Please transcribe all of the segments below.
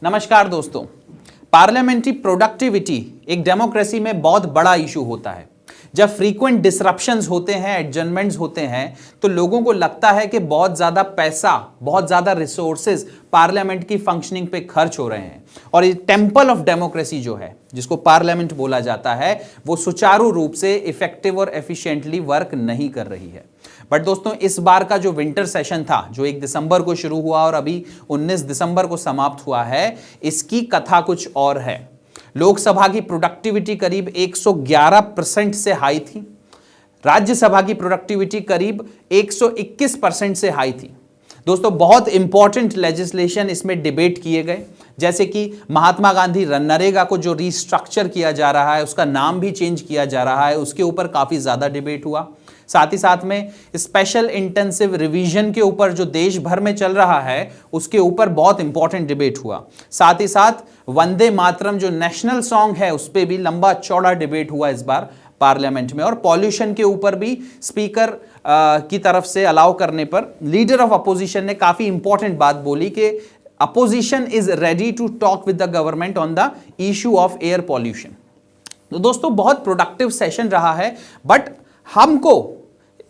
नमस्कार दोस्तों। Parliamentary productivity एक डेमोक्रेसी में बहुत बड़ा इशू होता है। जब फ्रीक्वेंट डिसरप्शंस होते हैं, एडजर्नमेंट्स होते हैं, तो लोगों को लगता है कि बहुत ज्यादा पैसा, बहुत ज्यादा रिसोर्सेज पार्लियामेंट की फंक्शनिंग पे खर्च हो रहे हैं और ये टेंपल ऑफ डेमोक्रेसी जो है, जिसको पार्लियामेंट बोला जाता है, वो सुचारू रूप से इफेक्टिव और एफिशिएंटली वर्क नहीं कर रही है। बट दोस्तों, इस बार का जो विंटर सेशन था, जो 1 दिसंबर को शुरू हुआ और अभी 19 दिसंबर को समाप्त हुआ है, इसकी कथा कुछ और है। लोकसभा की प्रोडक्टिविटी करीब 111% से हाई थी। राज्यसभा की प्रोडक्टिविटी करीब 121% से हाई थी। दोस्तों, बहुत इंपॉर्टेंट लेजिस्लेशन इसमें डिबेट किए गए, जैसे कि महात्मा गांधी नरेगा को जो रिस्ट्रक्चर किया जा रहा है, उसका नाम भी चेंज किया जा रहा है, उसके ऊपर काफी ज्यादा डिबेट हुआ। साथ ही साथ में स्पेशल इंटेंसिव रिवीजन के ऊपर जो देश भर में चल रहा है, उसके ऊपर बहुत इंपॉर्टेंट डिबेट हुआ। साथ ही साथ वंदे मातरम जो नेशनल सॉन्ग है, उस पर भी लंबा चौड़ा डिबेट हुआ इस बार पार्लियामेंट में। और पॉल्यूशन के ऊपर भी स्पीकर की तरफ से अलाउ करने पर लीडर ऑफ अपोजिशन ने काफी इंपॉर्टेंट बात बोली कि opposition is ready to talk with the government on the issue of air pollution. तो दोस्तों, बहुत प्रोडक्टिव सेशन रहा है, बट हमको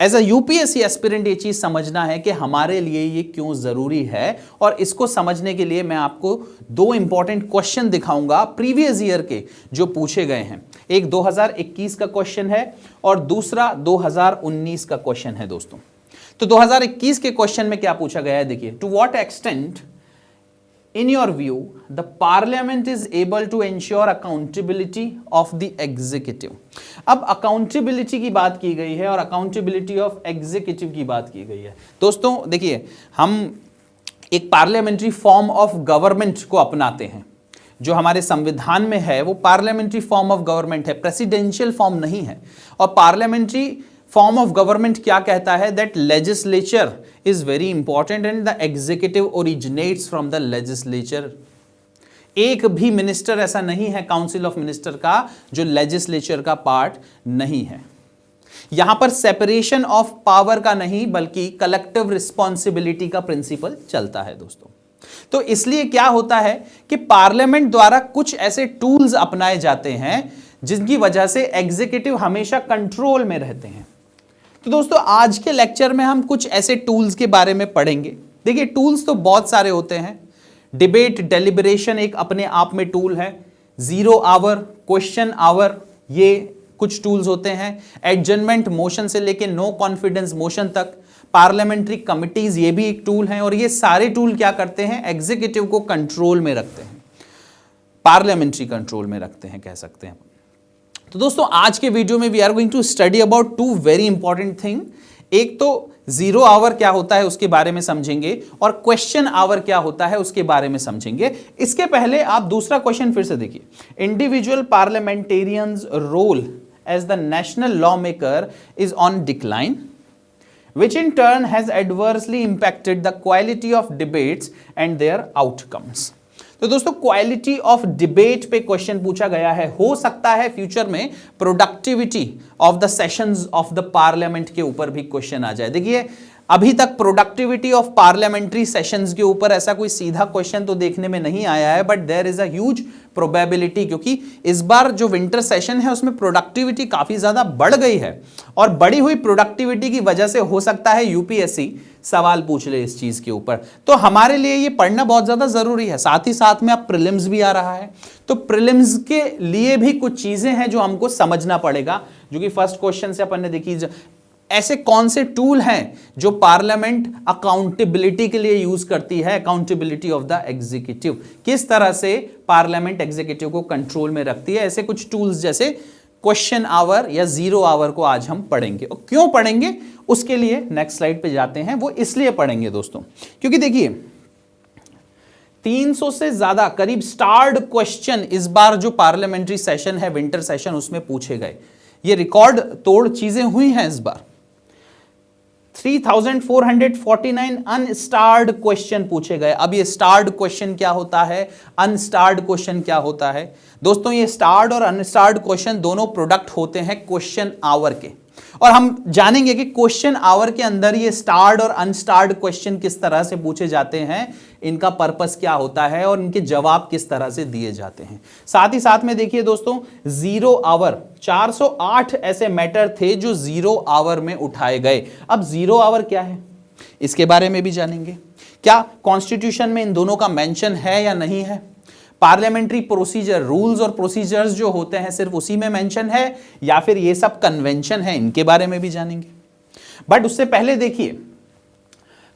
एज अ यूपीएससी एस्पिरेंट ये चीज समझना है कि हमारे लिए ये क्यों जरूरी है। और इसको समझने के लिए मैं आपको 2 इंपॉर्टेंट क्वेश्चन दिखाऊंगा प्रीवियस ईयर के, जो पूछे गए हैं। एक 2021 का क्वेश्चन है और दूसरा 2019 का क्वेश्चन है दोस्तों। तो 2021 के क्वेश्चन में क्या पूछा गया है, देखिए। To what extent in your view the parliament is able to ensure accountability of the executive। अब accountability की बात की गई है और accountability of executive की बात की गई है। दोस्तों देखिए, हम एक पार्लियामेंट्री फॉर्म ऑफ गवर्नमेंट को अपनाते हैं। जो हमारे संविधान में है वो पार्लियामेंट्री फॉर्म ऑफ गवर्नमेंट है, प्रेसिडेंशियल फॉर्म नहीं है। और पार्लियामेंट्री फॉर्म ऑफ गवर्नमेंट क्या कहता है, that legislature is very important and the executive originates from the legislature. एक भी मिनिस्टर ऐसा नहीं है काउंसिल ऑफ मिनिस्टर का जो लेजिस्लेचर का पार्ट नहीं है। यहां पर सेपरेशन ऑफ पावर का नहीं, बल्कि कलेक्टिव रिस्पॉन्सिबिलिटी का प्रिंसिपल चलता है दोस्तों। तो इसलिए क्या होता है कि पार्लियामेंट द्वारा कुछ ऐसे टूल्स अपनाए जाते हैं जिनकी वजह से एग्जीक्यूटिव हमेशा कंट्रोल में रहते हैं। तो दोस्तों, आज के लेक्चर में हम कुछ ऐसे टूल्स के बारे में पढ़ेंगे। देखिए, टूल्स तो बहुत सारे होते हैं। डिबेट डेलिब्रेशन एक अपने आप में टूल है। 0 आवर, क्वेश्चन आवर, ये कुछ टूल्स होते हैं। एडजर्नमेंट मोशन से लेके नो कॉन्फिडेंस मोशन तक, पार्लियामेंट्री कमिटीज, ये भी एक टूल है। और ये सारे टूल क्या करते हैं, एग्जीक्यूटिव को कंट्रोल में रखते हैं, पार्लियामेंट्री कंट्रोल में रखते हैं, कह सकते हैं। तो दोस्तों, आज के वीडियो में we are going to study about 2 very important thing. एक तो 0 आवर क्या होता है उसके बारे में समझेंगे, और क्वेश्चन आवर क्या होता है उसके बारे में समझेंगे। इसके पहले आप दूसरा क्वेश्चन फिर से देखिए। Individual parliamentarians role as the national lawmaker is on decline, which in turn has adversely impacted the quality of debates and their outcomes। तो दोस्तों, क्वालिटी ऑफ डिबेट पे क्वेश्चन पूछा गया है। हो सकता है फ्यूचर में productivity of the sessions of the parliament के ऊपर भी क्वेश्चन आ जाए। देखिए, अभी तक प्रोडक्टिविटी ऑफ पार्लियामेंट्री सेशंस के ऊपर ऐसा कोई सीधा क्वेश्चन तो देखने में नहीं आया है, but there is a huge probability, क्योंकि इस बार जो विंटर सेशन है उसमें प्रोडक्टिविटी काफी ज्यादा बढ़ गई है। और बढ़ी हुई प्रोडक्टिविटी की वजह से हो सकता है यूपीएससी सवाल पूछ ले इस चीज के ऊपर। तो हमारे लिए ये पढ़ना बहुत ज्यादा जरूरी है। साथ ही साथ में अब प्रीलिम्स भी आ रहा है, तो प्रीलिम्स के लिए भी कुछ चीजें हैं जो हमको समझना पड़ेगा, जो कि फर्स्ट क्वेश्चन से अपन ने देखी। ऐसे कौन से टूल हैं जो पार्लियामेंट अकाउंटेबिलिटी के लिए यूज करती है, अकाउंटेबिलिटी ऑफ द एग्जीक्यूटिव, किस तरह से पार्लियामेंट एग्जीक्यूटिव को कंट्रोल में रखती है। ऐसे कुछ टूल्स जैसे क्वेश्चन आवर या 0 आवर को आज हम पढ़ेंगे। और क्यों पढ़ेंगे उसके लिए नेक्स्ट स्लाइड पे जाते हैं। वो इसलिए पढ़ेंगे दोस्तों, क्योंकि देखिए 300 से ज्यादा करीब स्टार्ड क्वेश्चन इस बार जो पार्लियामेंट्री सेशन है, विंटर सेशन, उसमें पूछे गए। ये रिकॉर्ड तोड़ चीजें हुई हैं इस बार। 3449 अनस्टार्ड क्वेश्चन पूछे गए। अब ये स्टार्ड क्वेश्चन क्या होता है, अनस्टार्ड क्वेश्चन क्या होता है? दोस्तों, ये स्टार्ड और अनस्टार्ड क्वेश्चन दोनों प्रोडक्ट होते हैं क्वेश्चन आवर के। और हम जानेंगे कि क्वेश्चन आवर के अंदर ये स्टार्ड और अनस्टार्ड क्वेश्चन किस तरह से पूछे जाते हैं, इनका पर्पस क्या होता है और इनके जवाब किस तरह से दिए जाते हैं। साथ ही साथ में देखिए दोस्तों, जीरो आवर 408 ऐसे मैटर थे जो जीरो आवर में उठाए गए। अब जीरो आवर क्या है इसके बारे में भी जानेंगे। क्या कॉन्स्टिट्यूशन में इन दोनों का मेंशन है या नहीं है? पार्लियामेंट्री प्रोसीजर, रूल्स और प्रोसीजर्स जो होते हैं सिर्फ उसी में मेंशन है या फिर ये सब कन्वेंशन है, इनके बारे में भी जानेंगे। बट उससे पहले देखिए,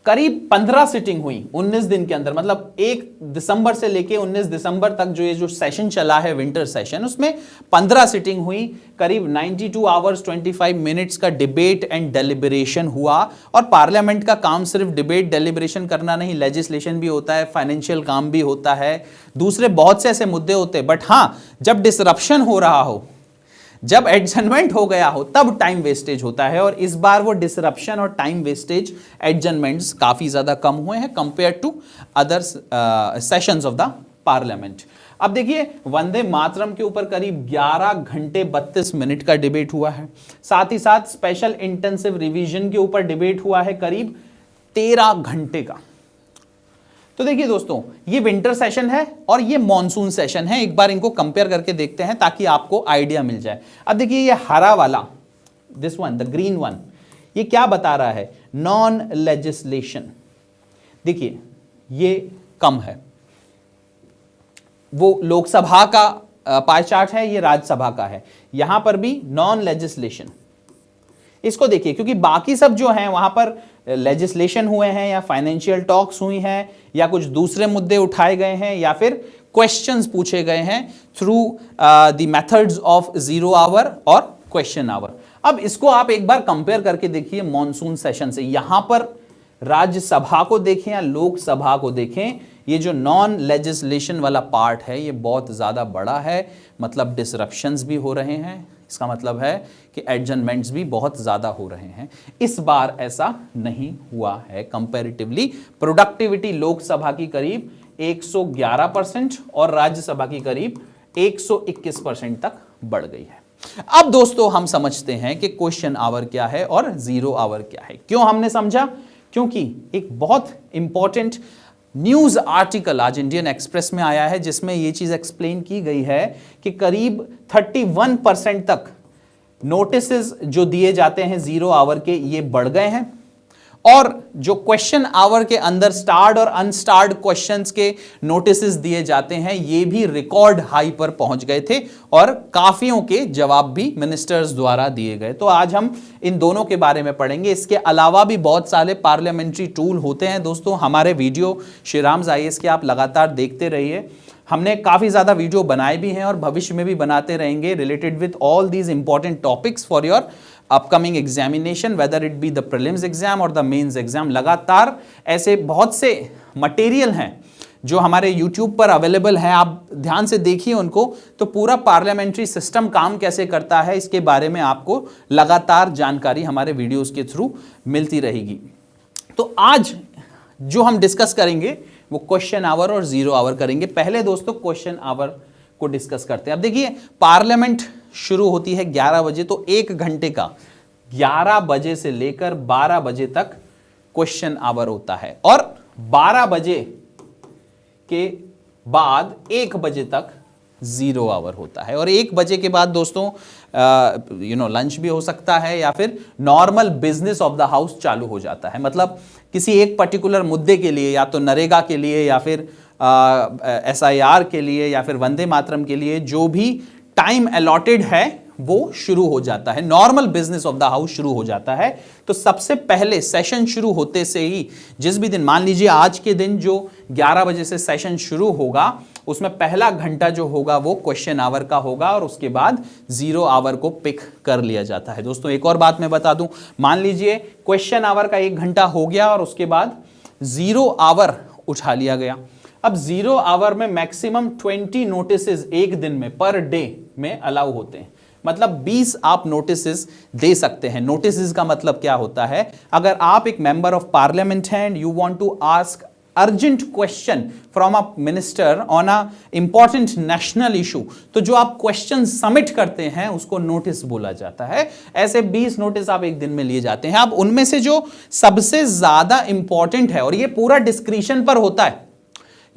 करीब 15 सिटिंग हुई 19 दिन के अंदर, मतलब 1 दिसंबर से लेके 19 दिसंबर तक जो ये जो सेशन चला है विंटर सेशन, उसमें 15 सिटिंग हुई, करीब 92 आवर्स 25 मिनट्स का डिबेट एंड डेलिब्रेशन हुआ। और पार्लियामेंट का काम सिर्फ डिबेट डेलिब्रेशन करना नहीं, लेजिस्लेशन भी होता है, फाइनेंशियल काम भी होता है, दूसरे बहुत से ऐसे मुद्दे होते हैं। बट हाँ, जब डिसरप्शन हो रहा हो, जब एडजर्नमेंट हो गया हो, तब टाइम वेस्टेज होता है। और इस बार वो डिसरप्शन और टाइम वेस्टेज, एडजर्नमेंट्स काफी ज्यादा कम हुए हैं compare to other sessions of the parliament. अब देखिए, वंदे मातरम के ऊपर करीब 11 घंटे 32 मिनट का डिबेट हुआ है। साथ ही साथ स्पेशल इंटेंसिव रिवीजन के ऊपर डिबेट हुआ है करीब 13 घंटे का। तो देखिए दोस्तों, ये विंटर सेशन है और ये मॉनसून सेशन है। एक बार इनको कंपेयर करके देखते हैं ताकि आपको आइडिया मिल जाए। अब देखिए, ये हरा वाला, this one, the green one, ये क्या बता रहा है? Non legislation. देखिए, ये कम है। वो लोकसभा का पाई चार्ट है, ये राज्यसभा का है। यहां पर भी नॉन लेजिस्लेशन। इसको देखिए, क्योंकि बाकी सब जो हैं वहां पर लेजिस्लेशन हुए हैं या फाइनेंशियल टॉक्स हुई हैं या कुछ दूसरे मुद्दे उठाए गए हैं या फिर क्वेश्चंस पूछे गए हैं through the methods of zero hour और क्वेश्चन आवर। अब इसको आप एक बार कंपेयर करके देखिए मॉनसून सेशन से। यहां पर राज्यसभा को देखें या लोकसभा को देखें, ये जो नॉन लेजिस्लेशन वाला पार्ट है ये बहुत ज्यादा बड़ा है, मतलब डिसरप्शंस भी हो रहे हैं। इसका मतलब है कि एडजर्नमेंट्स भी बहुत ज्यादा हो रहे हैं। इस बार ऐसा नहीं हुआ है। कंपैरेटिवली प्रोडक्टिविटी लोकसभा की करीब 111% और राज्यसभा की करीब 121% तक बढ़ गई है। अब दोस्तों, हम समझते हैं कि क्वेश्चन आवर क्या है और जीरो आवर क्या है। क्यों हमने समझा? क्योंकि एक बहुत इंपॉर्टेंट न्यूज आर्टिकल आज इंडियन एक्सप्रेस में आया है जिसमें यह चीज एक्सप्लेन की गई है कि करीब 31% तक नोटिसेस जो दिए जाते हैं जीरो आवर के, ये बढ़ गए हैं। और जो क्वेश्चन आवर के अंदर स्टार्ड और अनस्टार्ड क्वेश्चंस के नोटिसेस दिए जाते हैं, ये भी रिकॉर्ड हाई पर पहुंच गए थे और काफियों के जवाब भी मिनिस्टर्स द्वारा दिए गए। तो आज हम इन दोनों के बारे में पढ़ेंगे। इसके अलावा भी बहुत सारे पार्लियामेंट्री टूल होते हैं दोस्तों। हमारे वीडियो श्रीराम IAS के आप लगातार देखते रहिए। हमने काफी ज्यादा वीडियो बनाए भी हैं और भविष्य में भी बनाते रहेंगे related with all these important topics for your upcoming examination, whether it be the prelims exam और द मेंस एग्जाम। लगातार ऐसे बहुत से मटेरियल हैं जो हमारे YouTube पर अवेलेबल हैं, आप ध्यान से देखिए उनको। तो पूरा पार्लियामेंट्री सिस्टम काम कैसे करता है इसके बारे में आपको लगातार जानकारी हमारे वीडियोस के थ्रू मिलती रहेगी। तो आज जो हम डिस्कस करेंगे वो क्वेश्चन आवर और जीरो आवर करेंगे। पहले दोस्तों क्वेश्चन आवर को डिस्कस करते हैं। अब देखिए, पार्लियामेंट शुरू होती है 11 बजे, तो 1 घंटे का 11 बजे से लेकर 12 बजे तक क्वेश्चन आवर होता है और 12 बजे के बाद 1 बजे तक जीरो आवर होता है। और 1 बजे के बाद दोस्तों लंच भी हो सकता है या फिर normal business of the house चालू हो जाता है। मतलब किसी एक पर्टिकुलर मुद्दे के लिए, या तो नरेगा के लिए या फिर SIR के लिए या फिर वंदे मातरम के लिए, जो भी टाइम अलॉटेड है वो शुरू हो जाता है, normal business of the house शुरू हो जाता है। तो सबसे पहले सेशन शुरू होते से ही, जिस भी दिन, मान लीजिए आज के दिन जो 11 बजे से सेशन शुरू होगा, उसमें पहला घंटा जो होगा वो क्वेश्चन आवर का होगा और उसके बाद जीरो आवर को पिक कर लिया जाता है। दोस्तों एक और बात मैं बता दूं, मान लीजिए क्वेश्चन आवर का 1 घंटा हो गया और उसके बाद जीरो आवर उठा लिया गया। अब जीरो आवर में मैक्सिमम 20 नोटिसेस एक दिन में, पर डे में अलाउ होते हैं। मतलब 20 आप नोटिसेस दे सकते हैं। नोटिसेस का मतलब क्या होता है? अगर आप एक मेंबर ऑफ पार्लियामेंट हैं and you want to ask urgent question from a minister on a important national issue, तो जो आप क्वेश्चन सबमिट करते हैं उसको नोटिस बोला जाता है। ऐसे 20 नोटिस आप एक दिन में लिए जाते हैं। अब उनमें से जो सबसे ज्यादा इंपॉर्टेंट है, और ये पूरा डिस्क्रिशन पर होता है,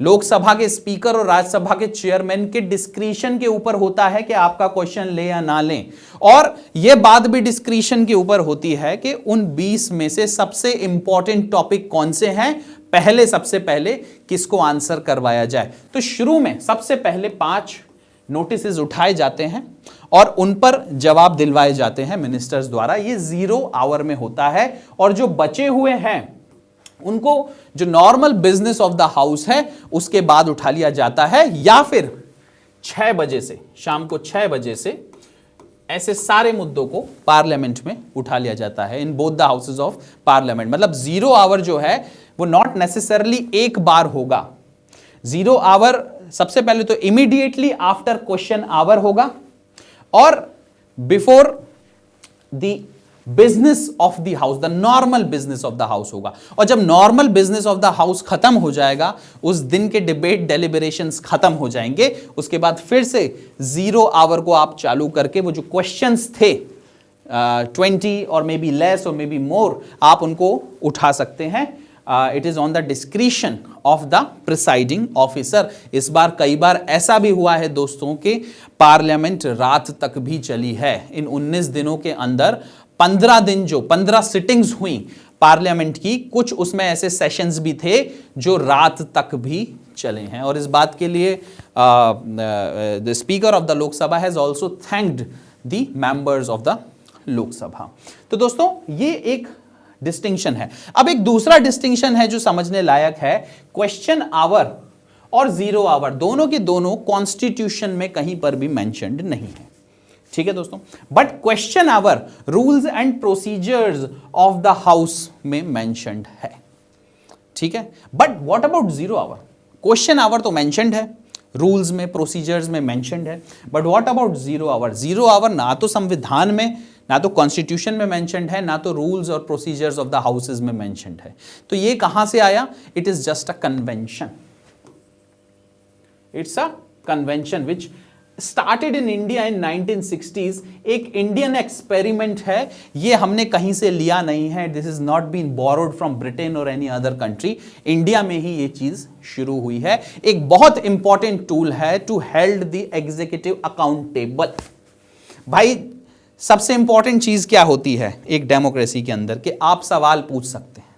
लोकसभा के स्पीकर और राज्यसभा के चेयरमैन के डिस्क्रिशन के ऊपर होता है कि आपका क्वेश्चन ले या ना लें, और यह बात भी डिस्क्रिशन के ऊपर होती है कि उन 20 में से सबसे इंपॉर्टेंट टॉपिक कौन से हैं, सबसे पहले किसको आंसर करवाया जाए। तो शुरू में सबसे पहले 5 नोटिस उठाए जाते हैं और उन पर जवाब दिलवाए जाते हैं मिनिस्टर्स द्वारा। ये 0 आवर में होता है, और जो बचे हुए हैं उनको जो normal business of the house है उसके बाद उठा लिया जाता है, या फिर 6 बजे से, शाम को 6 बजे से ऐसे सारे मुद्दों को पार्लियामेंट में उठा लिया जाता है in both the houses of parliament. मतलब 0 आवर जो है वो नॉट नेसेसरली एक बार होगा। 0 आवर सबसे पहले तो इमीडिएटली आफ्टर क्वेश्चन आवर होगा और before the business of the house, the normal business of the house होगा। और जब normal business of the house खत्म हो जाएगा, उस दिन के डिबेट डेलिब्रेशंस खत्म हो जाएंगे, उसके बाद फिर से 0 आवर को आप चालू करके वो जो क्वेश्चंस थे 20 और मे बी लेस और मे बी मोर, आप उनको उठा सकते हैं। It is on the discretion of the presiding officer. इस बार कई बार ऐसा भी हुआ है दोस्तों कि पार्लियामेंट रात तक भी चली है। इन 19 दिनों के अंदर 15 दिन, जो 15 सिटिंग्स हुई पार्लियामेंट की, कुछ उसमें ऐसे सेशंस भी थे जो रात तक भी चले हैं। और इस बात के लिए the speaker of the Lok Sabha has also thanked the members of the Lok Sabha. तो दोस्तों ये एक डिस्टिंक्शन है। अब एक दूसरा डिस्टिंक्शन है जो समझने लायक है। क्वेश्चन आवर और 0 आवर दोनों के दोनों कॉन्स्टिट्यूशन में कहीं पर भी मेंशन्ड नहीं है, ठीक है दोस्तों। But question hour rules and procedures of the house में मेंशन्ड है, ठीक है। But what about 0 hour? Question hour तो मेंशन्ड है, रूल्स में, प्रोसीजर्स में मेंशन्ड है, but what about 0 hour? 0 hour ना तो संविधान में, ना तो कॉन्स्टिट्यूशन में मेंशन्ड है, ना तो रूल्स और प्रोसीजर्स ऑफ द हाउसेज में मेंशन्ड है। तो ये कहां से आया? It is just a convention. It's a convention which started in India in 1960s। एक इंडियन एक्सपेरिमेंट है, ये हमने कहीं से लिया नहीं है। This is not been borrowed from Britain और एनी अदर कंट्री। इंडिया में ही ये चीज शुरू हुई है। एक बहुत इंपॉर्टेंट टूल है to held the executive accountable. भाई सबसे इंपॉर्टेंट चीज क्या होती है एक डेमोक्रेसी के अंदर? कि आप सवाल पूछ सकते हैं।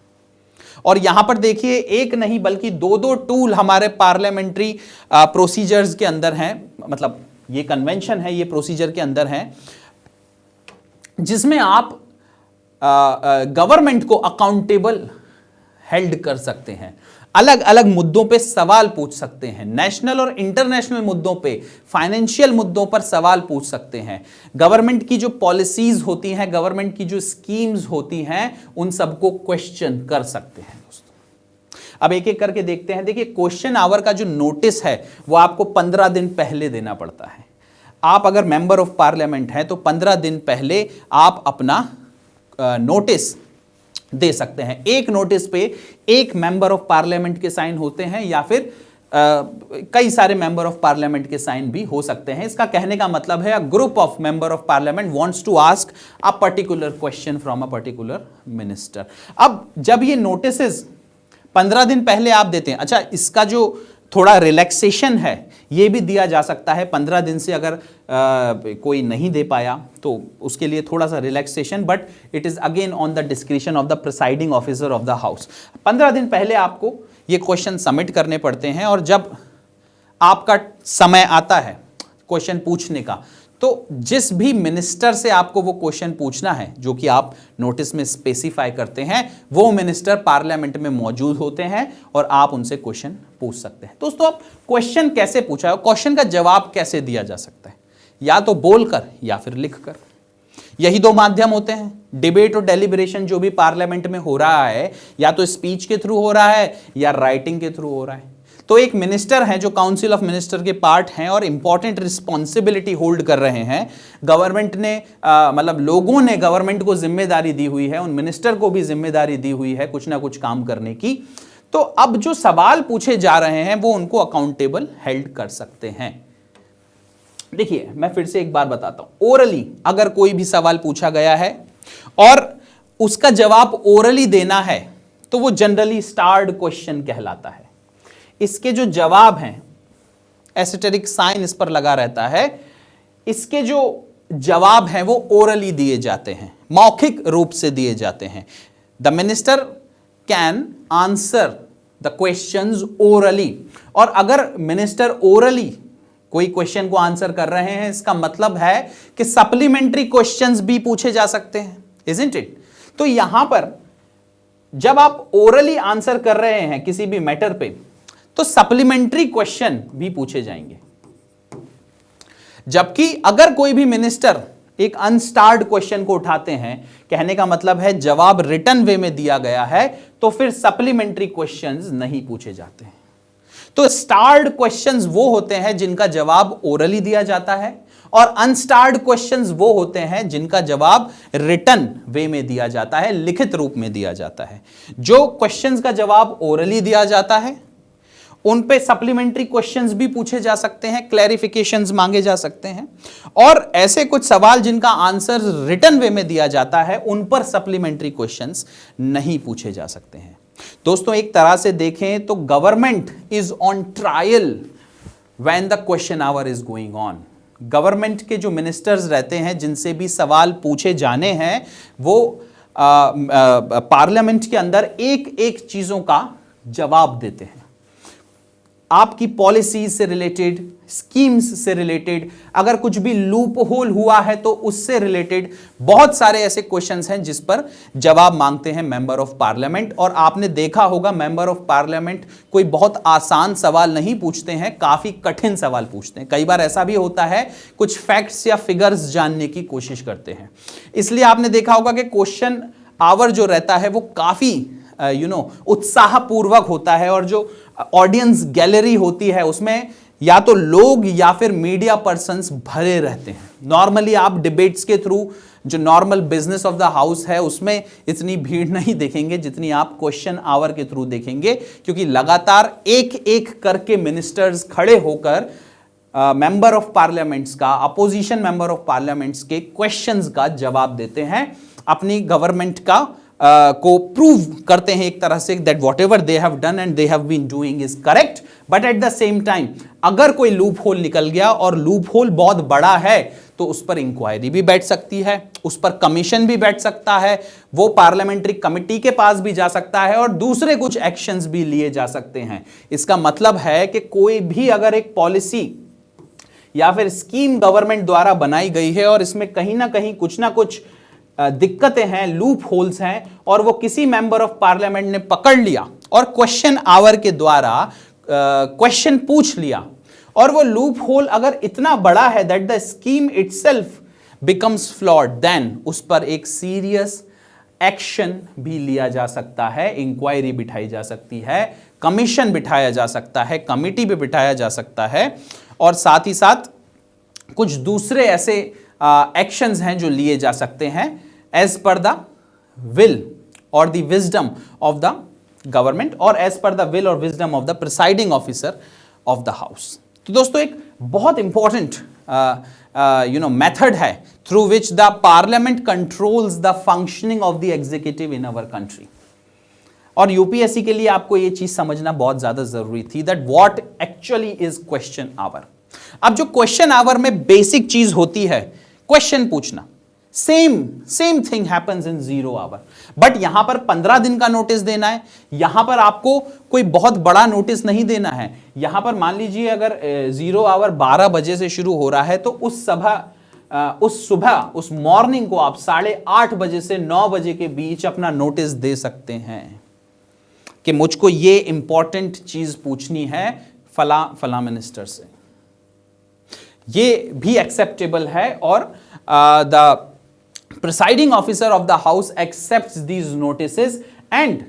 और यहां पर देखिए एक नहीं बल्कि 2 टूल हमारे पार्लियामेंट्री प्रोसीजर्स के अंदर हैं। मतलब ये कन्वेंशन है, ये प्रोसीजर के अंदर है, जिसमें आप गवर्नमेंट को अकाउंटेबल हेल्ड कर सकते हैं। अलग अलग मुद्दों पे सवाल पूछ सकते हैं। नेशनल और इंटरनेशनल मुद्दों पे, फाइनेंशियल मुद्दों पर सवाल पूछ सकते हैं। गवर्नमेंट की जो पॉलिसीज होती हैं, गवर्नमेंट की जो स्कीम्स होती हैं, उन सबको क्वेश्चन कर सकते हैं दोस्तों। अब एक एक करके देखते हैं। देखिए क्वेश्चन आवर का जो नोटिस है वो आपको 15 दिन पहले देना पड़ता है। आप अगर मेंबर ऑफ पार्लियामेंट हैं तो 15 दिन पहले आप अपना नोटिस दे सकते हैं। एक नोटिस पे एक मेंबर ऑफ पार्लियामेंट के साइन होते हैं, या फिर कई सारे मेंबर ऑफ पार्लियामेंट के साइन भी हो सकते हैं। इसका कहने का मतलब है, a group of member of parliament wants to ask a particular question from a particular minister. अब जब ये नोटिसेस 15 दिन पहले आप देते हैं, अच्छा इसका जो थोड़ा रिलैक्सेशन है ये भी दिया जा सकता है। 15 दिन से अगर कोई नहीं दे पाया तो उसके लिए थोड़ा सा relaxation, but it is again on the discretion of the presiding officer of the house. 15 दिन पहले आपको ये क्वेश्चन सबमिट करने पड़ते हैं, और जब आपका समय आता है क्वेश्चन पूछने का, तो जिस भी मिनिस्टर से आपको वो क्वेश्चन पूछना है, जो कि आप नोटिस में स्पेसिफाई करते हैं, वो मिनिस्टर पार्लियामेंट में मौजूद होते हैं और आप उनसे क्वेश्चन पूछ सकते हैं। दोस्तों अब क्वेश्चन कैसे पूछा है, क्वेश्चन का जवाब कैसे दिया जा सकता है? या तो बोलकर या फिर लिखकर। यही 2 माध्यम होते हैं। डिबेट और डेलिब्रेशन जो भी पार्लियामेंट में हो रहा है, या तो स्पीच के थ्रू हो रहा है या राइटिंग के थ्रू हो रहा है। तो एक मिनिस्टर हैं जो काउंसिल ऑफ मिनिस्टर के पार्ट हैं और इंपॉर्टेंट रिस्पॉन्सिबिलिटी होल्ड कर रहे हैं। गवर्नमेंट ने मतलब लोगों ने गवर्नमेंट को जिम्मेदारी दी हुई है, उन मिनिस्टर को भी जिम्मेदारी दी हुई है कुछ ना कुछ काम करने की। तो अब जो सवाल पूछे जा रहे हैं वो उनको अकाउंटेबल हेल्ड कर सकते हैं। देखिए मैं फिर से एक बार बताता हूं, ओरली अगर कोई भी सवाल पूछा गया है और उसका जवाब ओरली देना है तो वो जनरली स्टार्ड क्वेश्चन कहलाता है। इसके जो जवाब हैं, एस्टेरिक साइन इस पर लगा रहता है, इसके जो जवाब हैं वो ओरली दिए जाते हैं, मौखिक रूप से दिए जाते हैं। The minister can answer the questions orally, और अगर मिनिस्टर ओरली कोई क्वेश्चन को आंसर कर रहे हैं, इसका मतलब है कि सप्लीमेंट्री क्वेश्चंस भी पूछे जा सकते हैं, इजंट इट? तो यहां पर जब आप ओरली आंसर कर रहे हैं किसी भी मैटर पे, तो सप्लीमेंट्री क्वेश्चन भी पूछे जाएंगे। जबकि अगर कोई भी मिनिस्टर एक अनस्टार्ड क्वेश्चन को उठाते हैं, कहने का मतलब है जवाब रिटन वे में दिया गया है, तो फिर सप्लीमेंट्री क्वेश्चंस नहीं पूछे जाते हैं। तो स्टार्ड क्वेश्चंस वो होते हैं जिनका जवाब ओरली दिया जाता है, और अनस्टार्ड क्वेश्चंस वो होते हैं जिनका जवाब रिटन वे में दिया जाता है, लिखित रूप में दिया जाता है। जो क्वेश्चंस का जवाब ओरली दिया जाता है उन पे सप्लीमेंट्री क्वेश्चंस भी पूछे जा सकते हैं, क्लैरिफिकेशंस मांगे जा सकते हैं, और ऐसे कुछ सवाल जिनका आंसर रिटन वे में दिया जाता है उन पर सप्लीमेंट्री क्वेश्चंस नहीं पूछे जा सकते हैं। दोस्तों एक तरह से देखें तो government is on trial when the question our is going on. Government के जो मिनिस्टर्स रहते हैं जिनसे भी सवाल पूछे जाने हैं, वो पार्लियामेंट के अंदर एक एक चीजों का जवाब देते हैं। आपकी पॉलिसी से रिलेटेड, स्कीम्स से रिलेटेड, अगर कुछ भी लूप होल हुआ है तो उससे रिलेटेड बहुत सारे ऐसे क्वेश्चंस हैं जिस पर जवाब मांगते हैं मेंबर ऑफ पार्लियामेंट। और आपने देखा होगा मेंबर ऑफ पार्लियामेंट कोई बहुत आसान सवाल नहीं पूछते हैं, काफी कठिन सवाल पूछते हैं। कई बार ऐसा भी होता है कुछ फैक्ट्स या फिगर्स जानने की कोशिश करते हैं। इसलिए आपने देखा होगा कि क्वेश्चन आवर जो रहता है वो काफी उत्साहपूर्वक होता है, और जो ऑडियंस गैलरी होती है उसमें या तो लोग या फिर मीडिया पर्संस भरे रहते हैं। नॉर्मली आप डिबेट्स के थ्रू, जो normal business of the house है, उसमें इतनी भीड़ नहीं देखेंगे जितनी आप क्वेश्चन आवर के थ्रू देखेंगे, क्योंकि लगातार एक एक करके मिनिस्टर्स खड़े होकर मेंबर ऑफ पार्लियामेंट्स का, अपोजिशन मेंबर ऑफ पार्लियामेंट्स के क्वेश्चंस का जवाब देते हैं, अपनी गवर्नमेंट का को प्रूव करते हैं एक तरह से that whatever they have done and they have been doing is correct. But at the same time अगर कोई लूप होल निकल गया और लूप होल बहुत बड़ा है तो उस पर इंक्वायरी भी बैठ सकती है, उस पर कमीशन भी बैठ सकता है, वो पार्लियामेंट्री कमिटी के पास भी जा सकता है और दूसरे कुछ एक्शंस भी लिए जा सकते हैं। इसका मतलब है कि कोई भी अगर एक पॉलिसी या फिर स्कीम गवर्नमेंट द्वारा बनाई गई है और इसमें कहीं ना कहीं कुछ ना कुछ दिक्कतें हैं, लूप होल्स हैं, और वो किसी मेंबर ऑफ पार्लियामेंट ने पकड़ लिया और क्वेश्चन आवर के द्वारा क्वेश्चन पूछ लिया, और वो लूप होल अगर इतना बड़ा है that the scheme itself becomes flawed, then उस पर एक सीरियस एक्शन भी लिया जा सकता है, इंक्वायरी बिठाई जा सकती है, कमीशन बिठाया जा सकता है, कमिटी भी बिठाया जा सकता है, और साथ ही साथ कुछ दूसरे ऐसे एक्शंस हैं जो लिए जा सकते हैं एज पर द विल और the wisdom of the government, और एज पर द विल और wisdom of the presiding officer of the house. तो दोस्तों एक बहुत इंपॉर्टेंट मेथड है through which the parliament controls the functioning of the executive in our country. और UPSC के लिए आपको यह चीज समझना बहुत ज्यादा जरूरी थी that what actually is question hour. अब जो क्वेश्चन आवर में बेसिक चीज होती है क्वेश्चन पूछना, same thing happens in zero hour, but यहां पर 15 दिन का नोटिस देना है। यहां पर आपको कोई बहुत बड़ा नोटिस नहीं देना है। यहां पर मान लीजिए अगर जीरो आवर 12 बजे से शुरू हो रहा है तो उस सुबह उस मॉर्निंग को आप 8:30 बजे से 9 बजे के बीच अपना नोटिस दे सकते हैं कि मुझको ये इंपॉर्टेंट चीज पूछनी है फला मिनिस्टर से। ये भी एक्सेप्टेबल है, और the presiding officer of the house accepts these notices and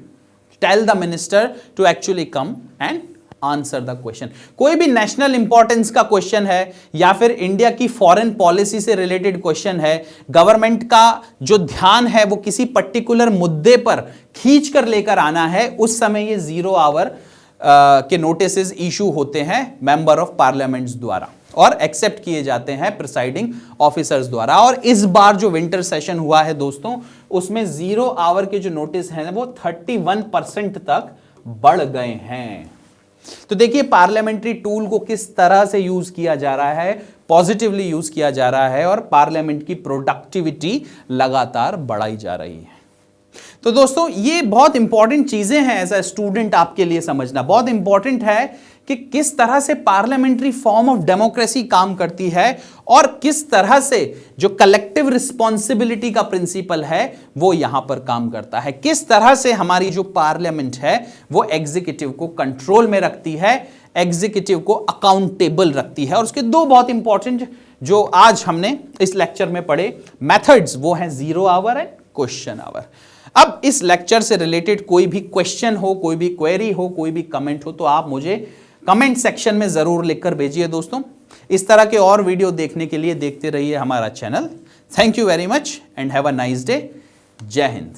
tell the minister to actually come and answer the question. कोई भी नेशनल इंपॉर्टेंस का क्वेश्चन है या फिर इंडिया की फॉरेन पॉलिसी से रिलेटेड क्वेश्चन है, गवर्नमेंट का जो ध्यान है वो किसी पर्टिकुलर मुद्दे पर खींच कर लेकर आना है, उस समय ये 0 आवर के नोटिस इशू होते हैं मेंबर ऑफ पार्लियामेंट्स द्वारा और एक्सेप्ट किए जाते हैं प्रिसाइडिंग ऑफिसर्स द्वारा। और इस बार जो विंटर सेशन हुआ है दोस्तों, उसमें 0 आवर के जो नोटिस हैं वो 31% तक बढ़ गए हैं। तो देखिए पार्लियामेंट्री टूल को किस तरह से यूज किया जा रहा है, पॉजिटिवली यूज किया जा रहा है और पार्लियामेंट की प्रोडक्टिविटी लगातार बढ़ाई जा रही है। तो दोस्तों ये बहुत इंपॉर्टेंट चीजें हैं एज अ स्टूडेंट आपके लिए समझना। बहुत इंपॉर्टेंट है कि किस तरह से पार्लियामेंट्री फॉर्म ऑफ डेमोक्रेसी काम करती है और किस तरह से जो कलेक्टिव रिस्पॉन्सिबिलिटी का प्रिंसिपल है वो यहां पर काम करता है, किस तरह से हमारी जो पार्लियामेंट है वो एग्जीक्यूटिव को कंट्रोल में रखती है, एग्जीक्यूटिव को अकाउंटेबल रखती है। और उसके दो बहुत इंपॉर्टेंट जो आज हमने इस लेक्चर में पढ़े मेथड्स, वो हैं 0 आवर एंड क्वेश्चन आवर। अब इस लेक्चर से रिलेटेड कोई भी क्वेश्चन हो, कोई भी क्वेरी हो, कोई भी कमेंट हो, तो आप मुझे कमेंट सेक्शन में जरूर लिखकर भेजिए दोस्तों। इस तरह के और वीडियो देखने के लिए देखते रहिए हमारा channel. Thank you very much and have a nice day. जय हिंद।